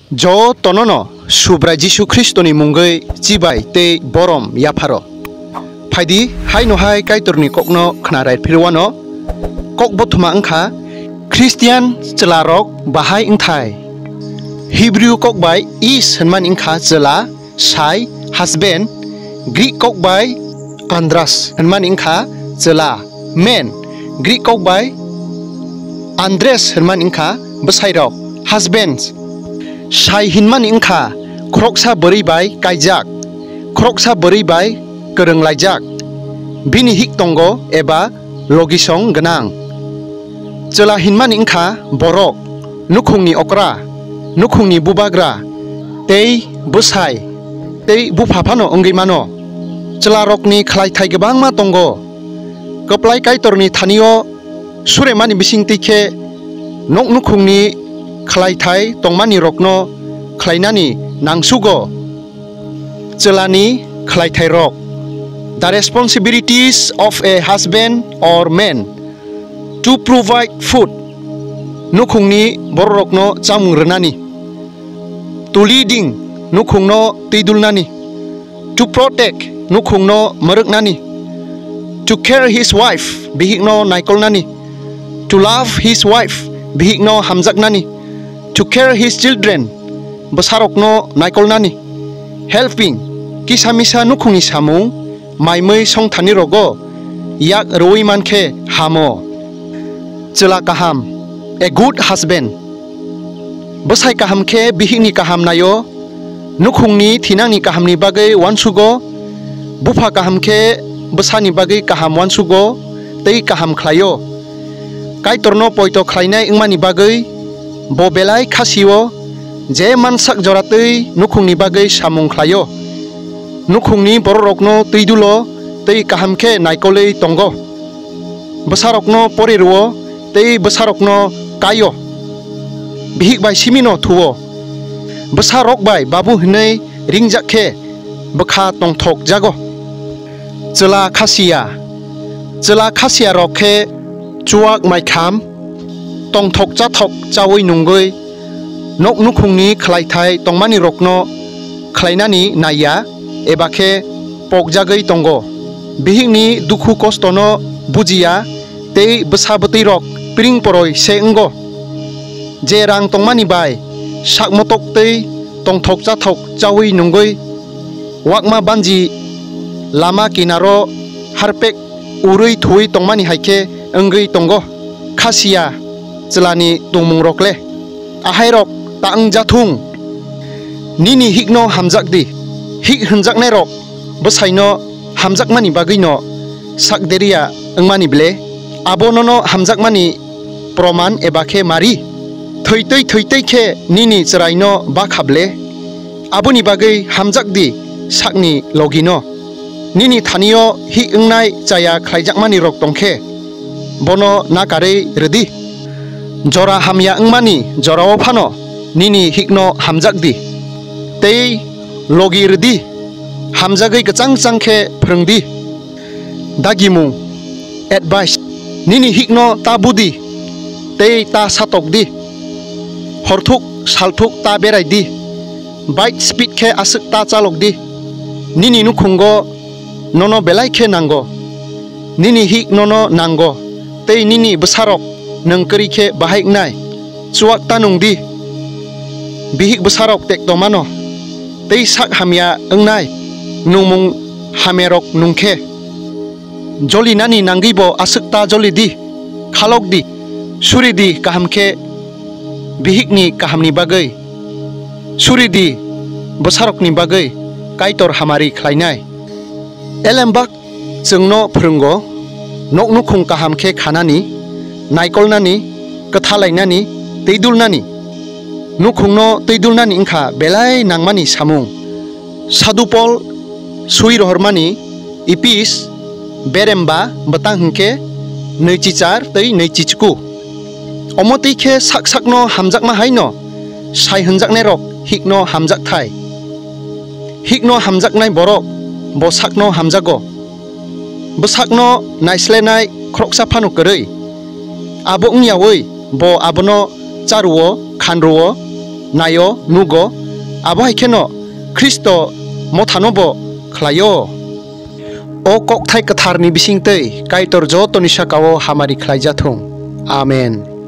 Jo tonono subra Jisu Kristoni mungai cibai te borom yaparo. Paidi hai no hai kaitorni kokno khnarai phirwano kok bothuma angkha Christian chwlarok bahai wngthai. Hebrew kokbai is hanman ingkha chela sai husband. Greek kokbai andras hanman ingkha chela men. Greek kokbai andres hanman ingkha bsairok husbands. Sai hinman ingkha kroksa beri bai kaijak kroksa beri bai kereng laijak bini hik tongo eba logisong genang. Chela hinman ingkha borok nukhungni okra nukhungni bubagra tei bosai tei bufafano ongei mano. Chwlarokni khlaithai gebangma tongo koplai kaitorni thanio suremani bising teikhe nok nukhungni khlaithai tongmani rokno khlainani nangsugo. Chelani khlaithai rok. The responsibilities of a husband or man to provide food nukhungni borokno chamung renani, to leading nukhungno tidulnani, to protect nukhungno mereknani, to care his wife bihikno naikolnani, to love his wife bihikno hamjaknani, to care his children besarokno naikolnani, helping kisamisa nukhungni samung maimei songthani rogo yak roi mankhe hamo. Chela kaham, a good husband. Besai kaham khe bihikni kaham nayo nukhungni thinangni kahamni bagai wansugo bufa kaham khe besani bagai kaham wansugo tei kaham khlayo. Kaitorno poito khlainai wngmani bagai bo belai khasio je mansak joratei nukhungni bagai samung khlayo. Nukhungni borokno teidulo tei kaham khe naikolei tongo. Besarokno poreruo tei besarokno kayo. Bihik bai simino thuo. Besarok bai babu hinei ringjak khe bekha tongthok jago. Chela khasia. Chela khasia rok khe chuak maikham tongthok chathok chawei nungoi nok nukhungni khlaithai tongmani rokno khlainani naya eba khe pokjagei tongo. Bihikni dukhu kostono bujia tei besabotei rok pring poroi se ongo. Je rang tongmani bai sakmotok tei tongthok chathok chawei nungoi wakma banji lama kinaro harpek urui thui tongmani haikhe ongei tongo. Khasia chelani tungmung rokle ahai rok taang jathung nini hikno hamjakdi hik hunjaknai rok besaino hamjakmani bagino sakderia wngmani ble abonono hamjakmani proman eba khe mari thoi khe nini chraino bakhable aboni bagai hamjakdi sakni logino nini thanio hi ungnai chaya khlaijakmani rok tongkhe bono nakarei redi jora hamya wngmani jorao phano nini hikno hamjakdi tei logi redi hamjagei kachang changkhe phrungdi. Dagimung advice nini hikno ta budi tei ta satokdi horthuk salthuk ta beraidi bike speed khe asuk ta chalokdi nini nukhungo nono belai khe nango nini hik nono nango tei nini besarok nongkri khe bahai wngnai chuak ta nungdi bihik besarok tek tomano tei sak hamya ongnai nungmung hamerok nungkhe jolinani nangibo asukta jolidi khalokdi suridi kahamkhe bihikni kahamni bagai suridi besarokni bagai kaitor hamari khlainai. Elembak chungno phurungo nok nukhung kahamkhe khanani naikolnani kathalainani teidulnani nukhungno teidulnani ingkha belai nangmani samung sadupol sui rohormani ipis beremba betang hingke neichichar tei neichichku omotei khe saksakno hamjakma haino sai hunjaknai rok hikno hamjakthai hikno hamjaknai borok bo sakno hamjago besakno naislenai kroksa phano korei abo ungyawi bo abono charuo khanruo nayo nugo abo haikeno Kristo mothanobo khlayo o kokthai katharni bisingtei kaitor jotoni sakao hamari khlaijathung. Amen.